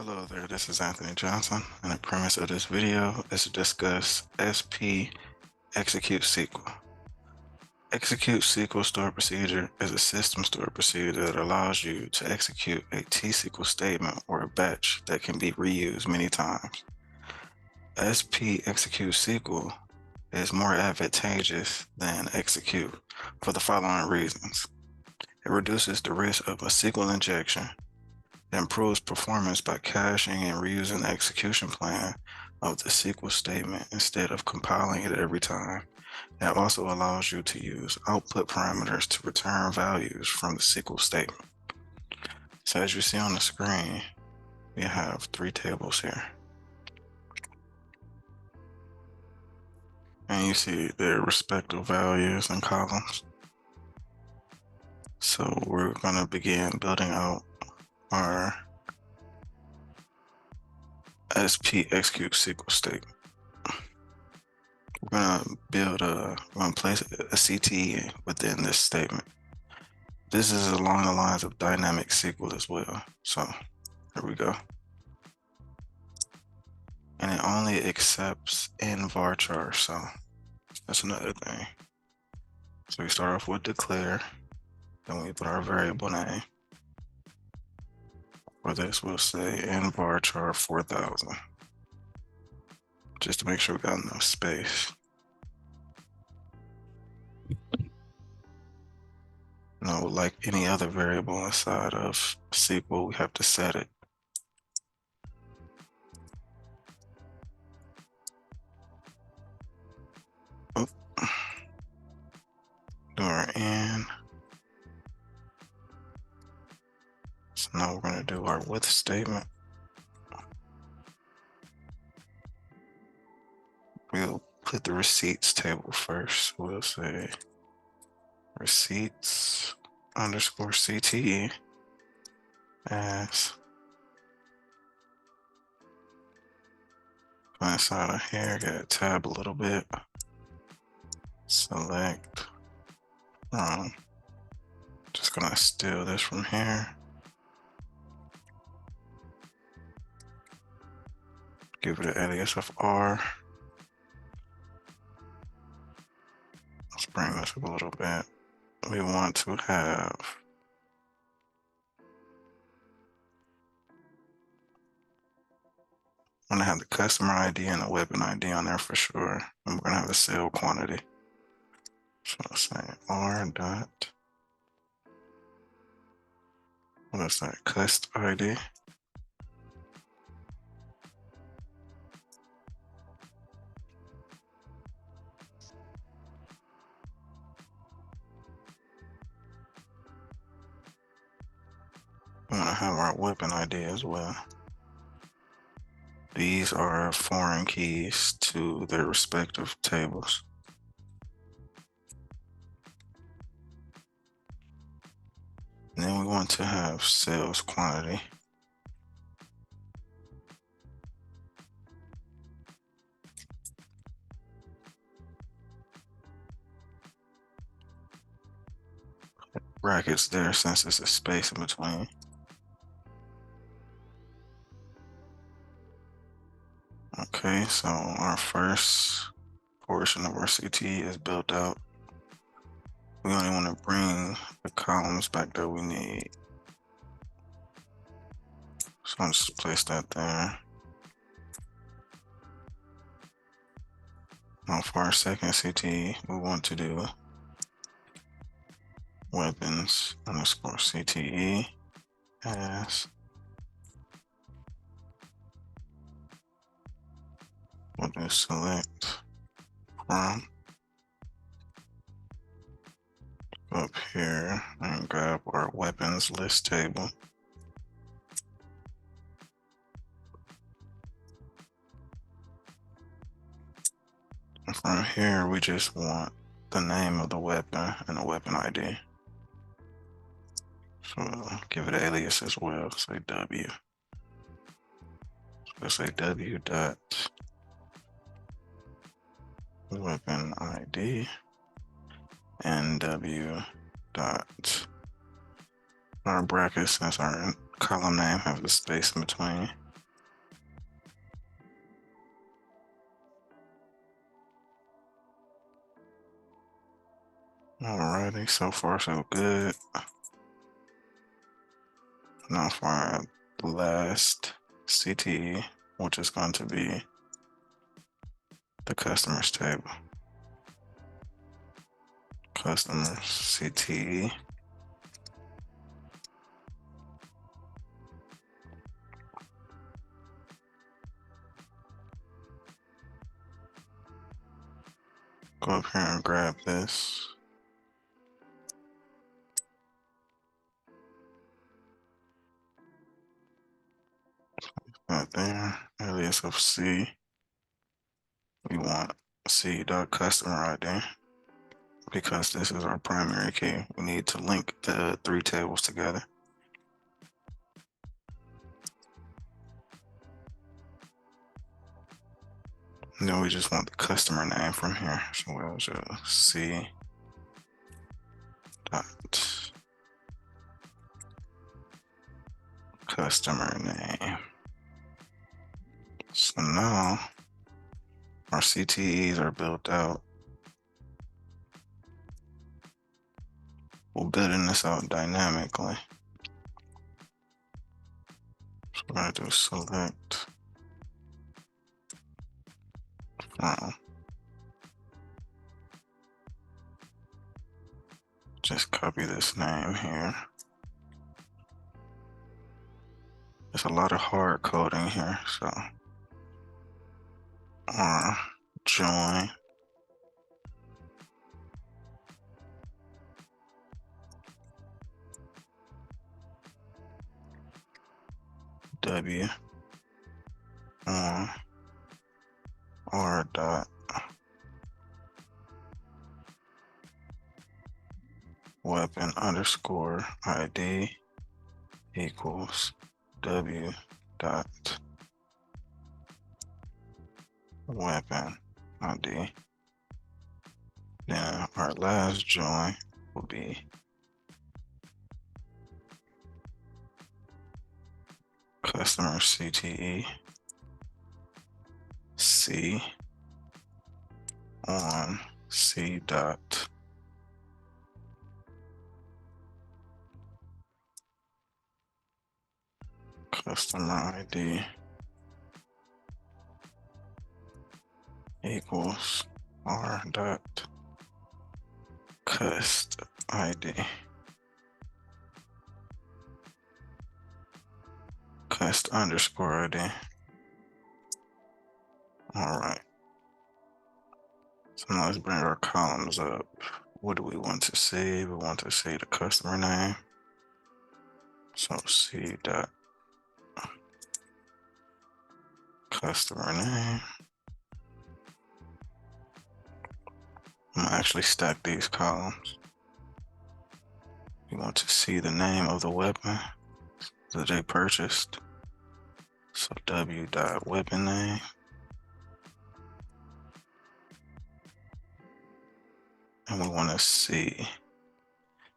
Hello there, this is Anthony Johnson, and the premise of this video is to discuss SP execute SQL. Execute SQL stored procedure is a system stored procedure that allows you to execute a T-SQL statement or a batch that can be reused many times. SP execute SQL is more advantageous than execute for the following reasons. It reduces the risk of a SQL injection. It improves performance by caching and reusing the execution plan of the SQL statement instead of compiling it every time. It also allows you to use output parameters to return values from the SQL statement. So as you see on the screen, we have three tables here. And you see their respective values and columns. So we're going to begin building out our SP execute SQL statement. We're gonna place a CTE within this statement. This is along the lines of dynamic SQL as well. So here we go. And it only accepts in varchar, so that's another thing. So we start off with declare, then we put our variable name. For this, we'll say in varchar 4000, just to make sure we got enough space. No, like any other variable inside of SQL, we have to set it. Do our in. So now we're going to do our with statement. We'll put the receipts table first. We'll say receipts underscore CTE as go inside of here, get a tab a little bit, select from, just gonna steal this from here, give it an alias of R. Let's bring this up a little bit. We want to have the customer ID and the weapon ID on there for sure. And we're gonna have the sale quantity. So let's say R dot, what is that, cust ID. We want to have our weapon ID as well. These are foreign keys to their respective tables. And then we want to have sales quantity. Brackets there since it's a space in between. Okay, so our first portion of our CT is built out. We only want to bring the columns back that we need. So I'll just place that there. Now for our second CT, we want to do weapons underscore CTE as we'll do select from, go up here and grab our weapons list table. And from here, we just want the name of the weapon and the weapon ID. So we'll give it an alias as well, say W. So let's say W dot weapon ID and W dot our brackets, since our column name has the space in between. Alrighty, so far so good. Now for the last CTE, which is going to be the customers table. Customers CTE. Go up here and grab this. Right there, alias of C. We want C.customer ID because this is our primary key. We need to link the three tables together. And then we just want the customer name from here. So we'll just C dot customer name. So now our CTEs are built out. We're building this out dynamically. So we're going to do select from. Just copy this name here. There's a lot of hard coding here, so join W on R dot weapon underscore ID equals W dot weapon ID. Then our last join will be customer CTE C on C dot customer ID equals R dot cust ID. Cust underscore ID. All right. So now let's bring our columns up. What do we want to see? We want to see the customer name. So C dot customer name. I'm gonna actually stack these columns. We want to see the name of the weapon that they purchased. So W dot weapon name. And we want to see.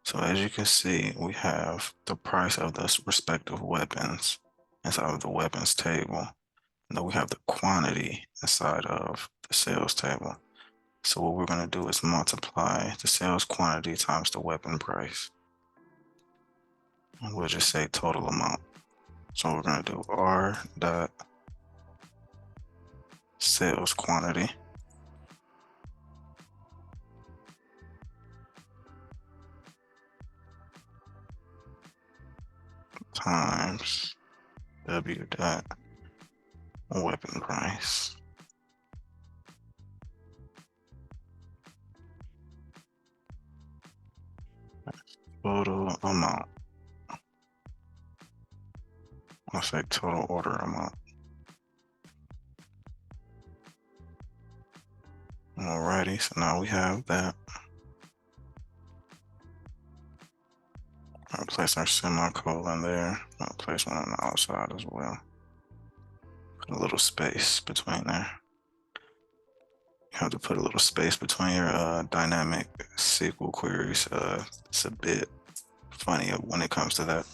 So as you can see, we have the price of the respective weapons inside of the weapons table. And then we have the quantity inside of the sales table. So what we're going to do is multiply the sales quantity times the weapon price. And we'll just say total amount. So we're going to do R dot sales quantity times W dot weapon price. Total amount. I'll say total order amount. Alrighty, so now we have that. I'll place our semicolon there. I'll place one on the outside as well. Put a little space between there. You have to put a little space between your dynamic SQL queries. It's a bit funny when it comes to that.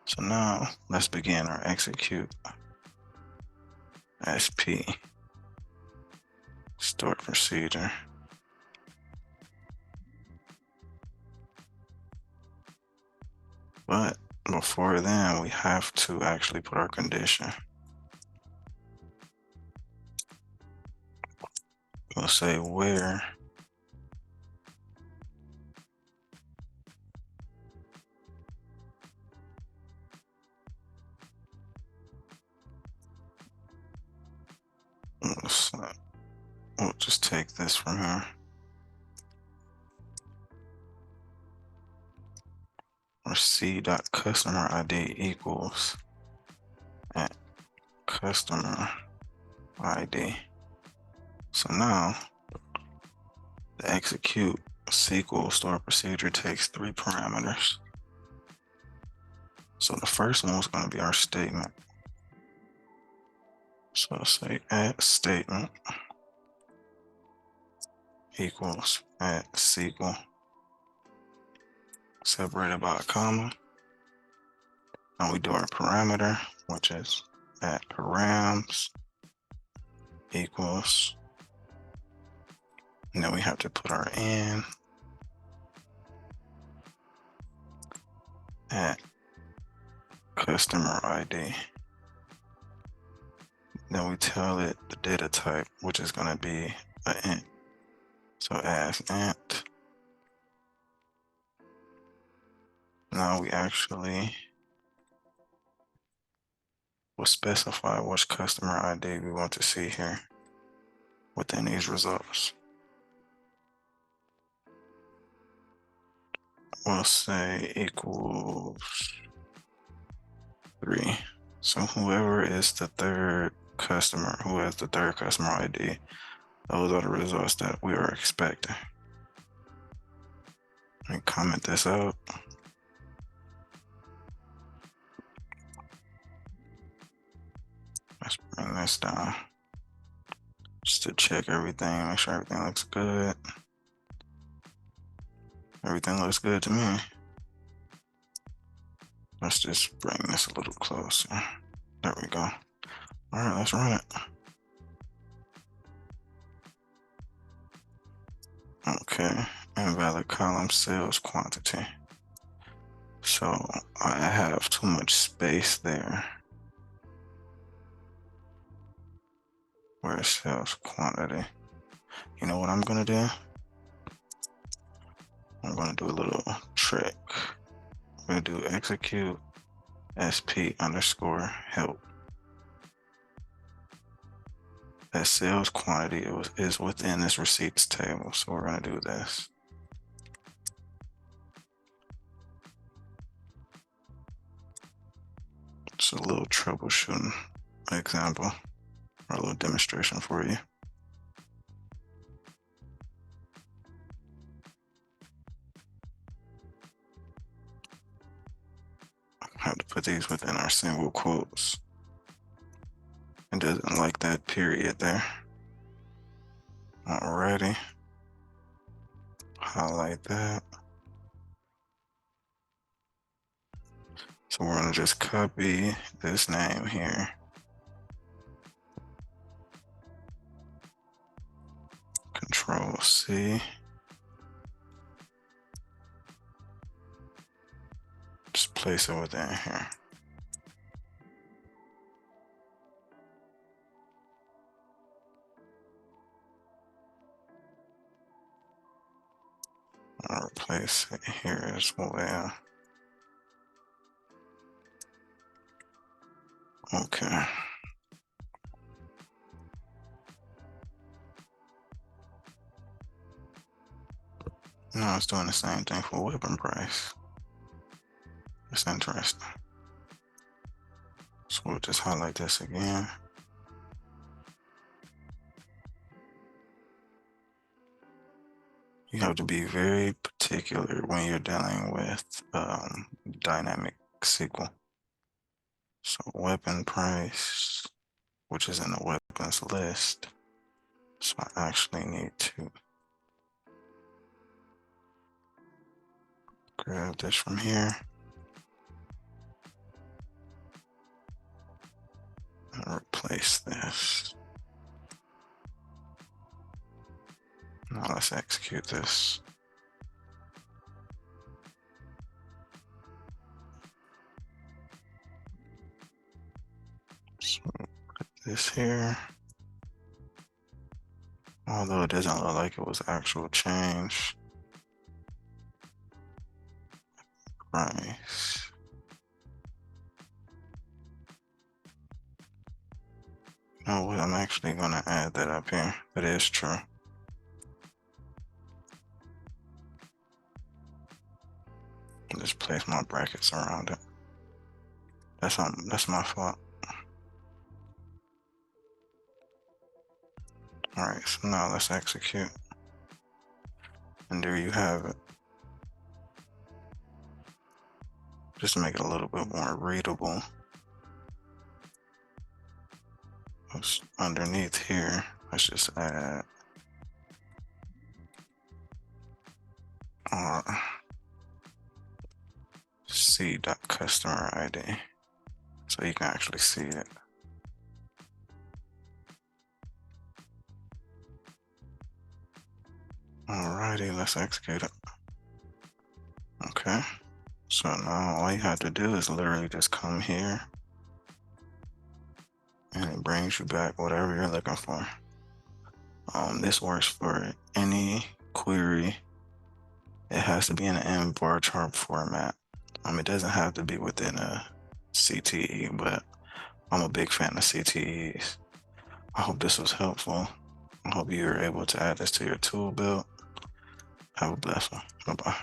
So now let's begin our execute SP stored procedure. But before then, we have to actually put our condition. We'll say where we'll just take this from here. Or c.customer ID equals at customer ID. So now the execute SQL store procedure takes 3 parameters. So the first one is going to be our statement. So I'll say at statement equals at SQL separated by a comma. And we do our parameter, which is at params equals, and then we have to put our in at customer ID. Then we tell it the data type, which is going to be an int. So as int. Now we actually will specify which customer ID we want to see here within these results. We'll say equals 3. So whoever is the third customer, who has the third customer ID, those are the results that we are expecting. Let me comment this out. Let's bring this down just to check everything, make sure everything looks good. Everything looks good to me. Let's just bring this a little closer. There we go. All right, let's run it. Okay, invalid column sales quantity. So I have too much space there where it says quantity. You know what I'm gonna do? I'm gonna do a little trick. I'm gonna do execute sp underscore help. That sales quantity is within this receipts table. So we're gonna do this. It's a little troubleshooting example or a little demonstration for you. I have to put these within our single quotes. It doesn't like that period there. Alrighty. Highlight that. So we're gonna just copy this name here. Control C. Just place it within here. I'll replace it here as well. Okay. Now it's doing the same thing for weapon price. It's interesting. So we'll just highlight this again. You have to be very particular when you're dealing with dynamic SQL. So weapon price, which is in the weapons list. So I actually need to grab this from here and replace this. Now let's execute this. this here. Although it doesn't look like it was actual change. Price. You know what? I'm actually gonna add that up here. That is true. Just place my brackets around it. That's my fault. All right, so now let's execute. And there you have it. Just to make it a little bit more readable. Underneath here, let's just add c.customer ID so you can actually see it. Alrighty, let's execute it. Okay, so now all you have to do is literally just come here and it brings you back whatever you're looking for. This works for any query. It has to be in an bar chart format. It doesn't have to be within a CTE, but I'm a big fan of CTEs. I hope this was helpful. I hope you were able to add this to your tool belt. Have a blessed one. Bye-bye.